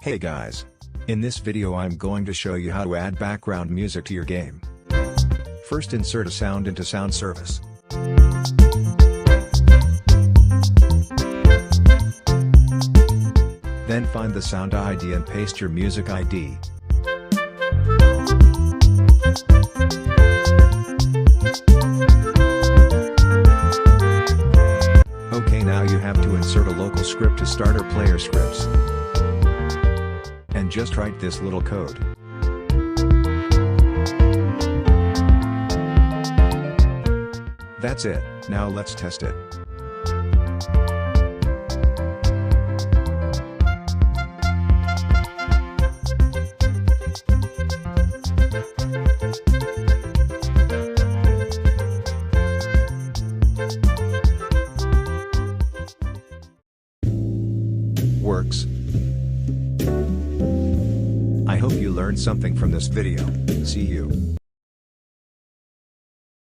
Hey guys! In this video I'm going to show you how to add background music to your game. First, insert a sound into Sound Service. Then find the sound ID and paste your music ID. Okay, now you have to insert a local script to start our player scripts. And just write this little code. That's it. Now let's test it. Works. I hope you learned something from this video. See you.